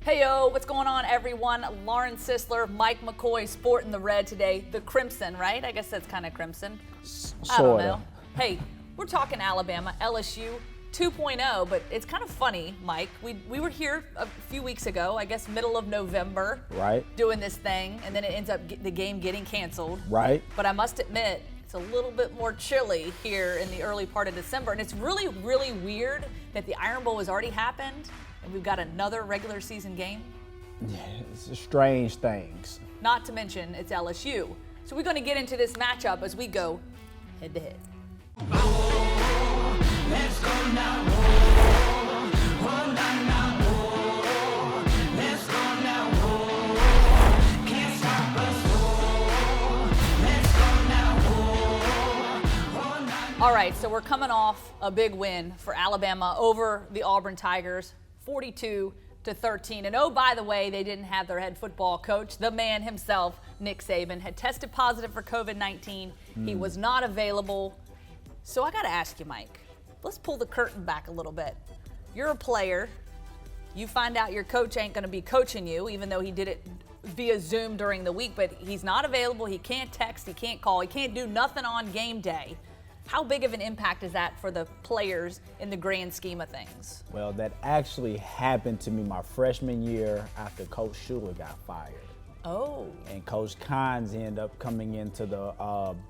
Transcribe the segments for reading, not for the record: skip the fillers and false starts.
Hey-yo, what's going on, everyone? Lauren Sisler, Mike McCoy, sporting the red today. The crimson, right? I guess that's kind of crimson. I don't know. Hey, we're talking Alabama, LSU 2.0, but it's kind of funny, Mike. We were here a few weeks ago, I guess middle of November, right, doing this thing, and then it ends up the game getting canceled. Right. But I must admit, it's a little bit more chilly here in the early part of December, and it's really, really weird that the Iron Bowl has already happened, and we've got another regular season game. Yeah, it's strange things. Not to mention, it's LSU. So we're going to get into this matchup as we go head to head. Let's go now. Oh, now. Let's go now. Can't stop us. Let's go now. All right, so we're coming off a big win for Alabama over the Auburn Tigers, 42-13. And oh, by the way, they didn't have their head football coach, the man himself, Nick Saban, had tested positive for COVID-19. He was not available. So I got to ask you, Mike, let's pull the curtain back a little bit. You're a player. You find out your coach ain't going to be coaching you, even though he did it via Zoom during the week, but he's not available. He can't text. He can't call. He can't do nothing on game day. How big of an impact is that for the players in the grand scheme of things? Well, that actually happened to me my freshman year after Coach Schuler got fired. Oh. And Coach Kynes ended up coming into the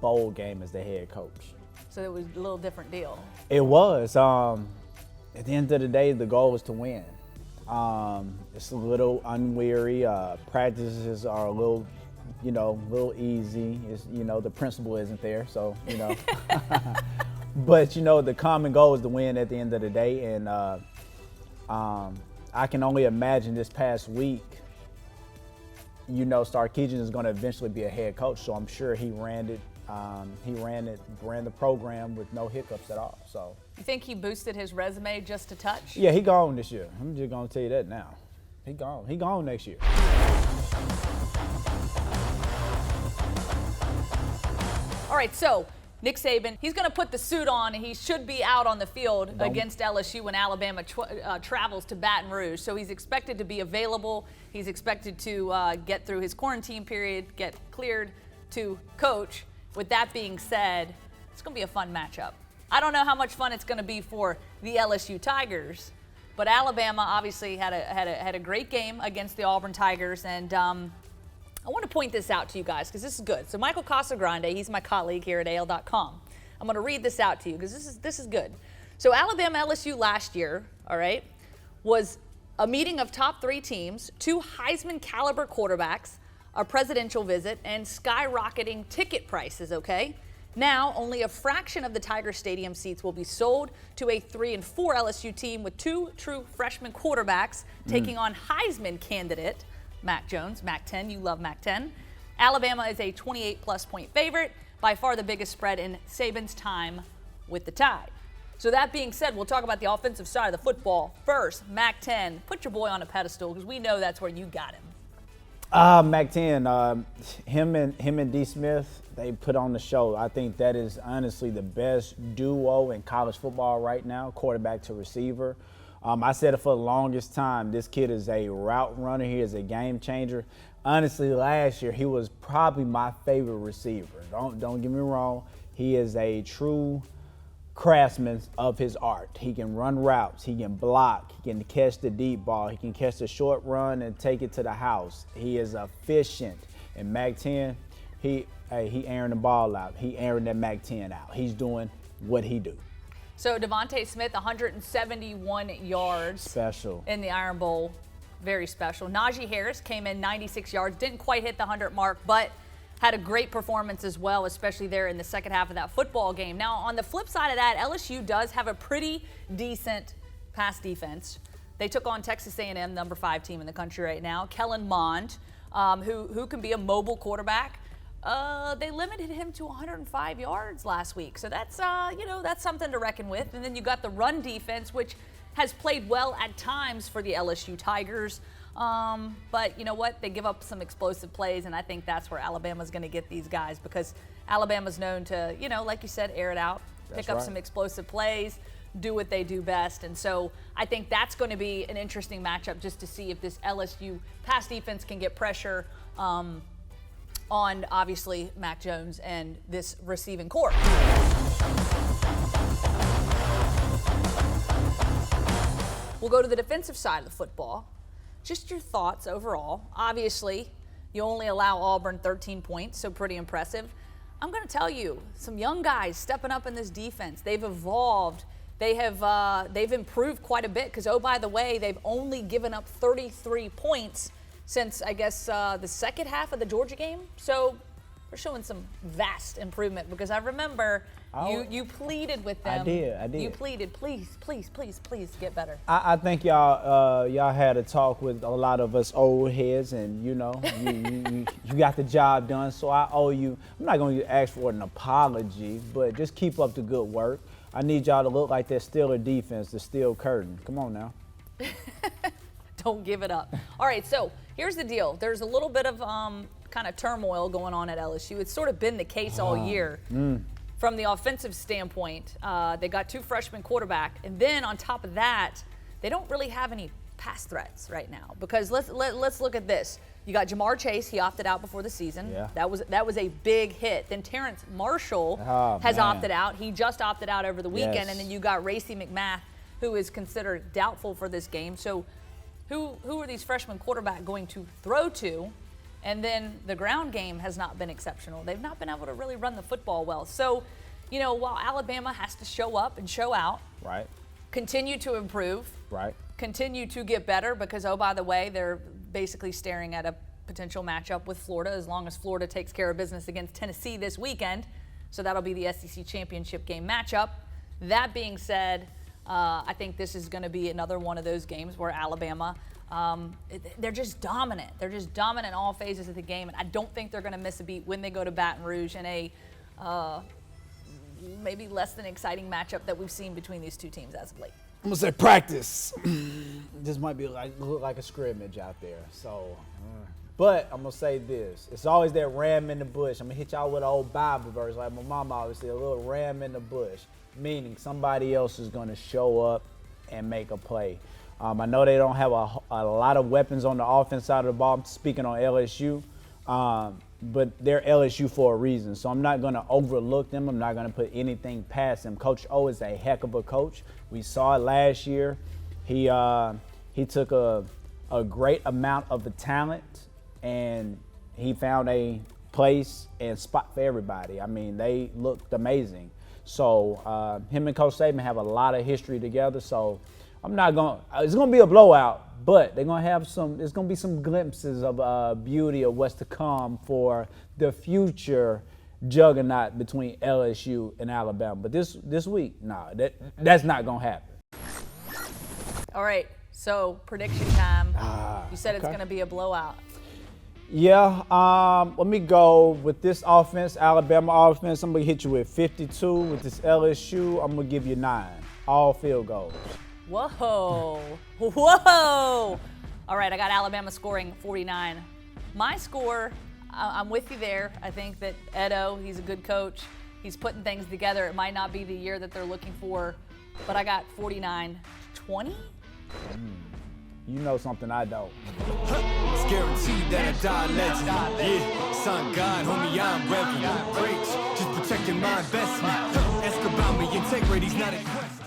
bowl game as the head coach. So it was a little different deal. It was. At the end of the day, the goal was to win. It's a little unweary. Practices are a little easy. It's, the principle isn't there, so, But, the common goal is to win at the end of the day. And I can only imagine this past week, Sarkisian is going to eventually be a head coach, so I'm sure he ran the program with no hiccups at all. So you think he boosted his resume just a touch? Yeah, he gone this year. I'm just gonna tell you that now. He gone. He gone next year. All right, so Nick Saban, he's going to put the suit on, and he should be out on the field against LSU when Alabama travels to Baton Rouge. So he's expected to be available. He's expected to get through his quarantine period, get cleared to coach. With that being said, it's going to be a fun matchup. I don't know how much fun it's going to be for the LSU Tigers, but Alabama obviously had a great game against the Auburn Tigers, and I want to point this out to you guys because this is good. So Michael Casagrande, he's my colleague here at AL.com. I'm going to read this out to you because this is good. So Alabama LSU last year, all right, was a meeting of top 3 teams, 2 Heisman caliber quarterbacks, a presidential visit, and skyrocketing ticket prices, okay? Now, only a fraction of the Tiger Stadium seats will be sold to a 3 and 4 LSU team with 2 true freshman quarterbacks taking on Heisman candidate Mac Jones. Mac 10, you love Mac 10. Alabama is a 28-plus point favorite, by far the biggest spread in Saban's time with the Tide. So that being said, we'll talk about the offensive side of the football. First, Mac 10, put your boy on a pedestal because we know that's where you got him. Mac 10, him and D. Smith, they put on the show. I think that is honestly the best duo in college football right now, quarterback to receiver. I said it for the longest time, this kid is a route runner. He is a game changer. Honestly, last year, he was probably my favorite receiver. Don't get me wrong. He is a true craftsman of his art. He can run routes, he can block, he can catch the deep ball, he can catch the short run and take it to the house. He is efficient. And Mac 10, he airing the ball out. He airing that Mac 10 out. He's doing what he do. So Devontae Smith, 171 yards. Special. In the Iron Bowl. Very special. Najee Harris came in 96 yards, didn't quite hit the 100 mark, but had a great performance as well, especially there in the second half of that football game. Now, on the flip side of that, LSU does have a pretty decent pass defense. They took on Texas A&M, number 5 team in the country right now. Kellen Mond, who can be a mobile quarterback. They limited him to 105 yards last week. So that's, that's something to reckon with. And then you got the run defense, which has played well at times for the LSU Tigers. But you know what? They give up some explosive plays, and I think that's where Alabama's going to get these guys because Alabama's known to, like you said, air it out, pick up some explosive plays. do what they do best. And so I think that's going to be an interesting matchup just to see if this LSU pass defense can get pressure on, obviously, Mac Jones and this receiving core. We'll go to the defensive side of the football. Just your thoughts overall. Obviously, you only allow Auburn 13 points, so pretty impressive. I'm going to tell you, some young guys stepping up in this defense. They've evolved. They've improved quite a bit because, oh, by the way, they've only given up 33 points since, I guess, the second half of the Georgia game. So they're showing some vast improvement because I remember you pleaded with them. I did. You pleaded, please get better. I think y'all had a talk with a lot of us old heads, and you got the job done. So I owe you. I'm not going to ask for an apology, but just keep up the good work. I need y'all to look like that Steeler defense, the steel curtain. Come on now. Don't give it up. All right, so here's the deal. There's a little bit of kind of turmoil going on at LSU. It's sort of been the case all year. From the offensive standpoint, they got 2 freshman quarterback, and then on top of that, they don't really have any pass threats right now. Because let's look at this. You got Jamar Chase. He opted out before the season. Yeah. That was a big hit. Then Terrence Marshall has opted out. He just opted out over the weekend. Yes. And then you got Racy McMath, who is considered doubtful for this game. So who are these freshman quarterback going to throw to? And then the ground game has not been exceptional. They've not been able to really run the football well. So, while Alabama has to show up and show out, Right. continue to improve, Right. continue to get better because, oh, by the way, they're basically staring at a potential matchup with Florida as long as Florida takes care of business against Tennessee this weekend. So that'll be the SEC championship game matchup. That being said, I think this is going to be another one of those games where Alabama, they're just dominant. They're just dominant in all phases of the game, and I don't think they're going to miss a beat when they go to Baton Rouge in a maybe less than exciting matchup that we've seen between these two teams as of late. I'm gonna say practice. This might be look like a scrimmage out there. So, but I'm gonna say this: it's always that ram in the bush. I'm gonna hit y'all with an old Bible verse, like my mama always said, a little ram in the bush, meaning somebody else is gonna show up and make a play. I know they don't have a lot of weapons on the offense side of the ball. I'm speaking on LSU. But they're LSU for a reason. So I'm not going to overlook them. I'm not going to put anything past them. Coach O is a heck of a coach. We saw it last year. He took a great amount of the talent and he found a place and spot for everybody. I mean, they looked amazing. So him and Coach Saban have a lot of history together. So I'm not going – it's going to be a blowout. But they're going to have there's going to be some glimpses of beauty of what's to come for the future juggernaut between LSU and Alabama. But this week, that's not going to happen. All right, so prediction time. You said it's going to be a blowout. Yeah, let me go with this offense, Alabama offense. I'm going to hit you with 52. With this LSU, I'm going to give you 9. All field goals. Whoa. All right, I got Alabama scoring 49. My score, I'm with you there. I think that Edo, he's a good coach. He's putting things together. It might not be the year that they're looking for, but I got 49-20. You know something I don't. It's guaranteed that I die a legend. Yeah, son God, homie, I'm reverend. Great, just protecting my investment. Ask about me, integrity's not a question.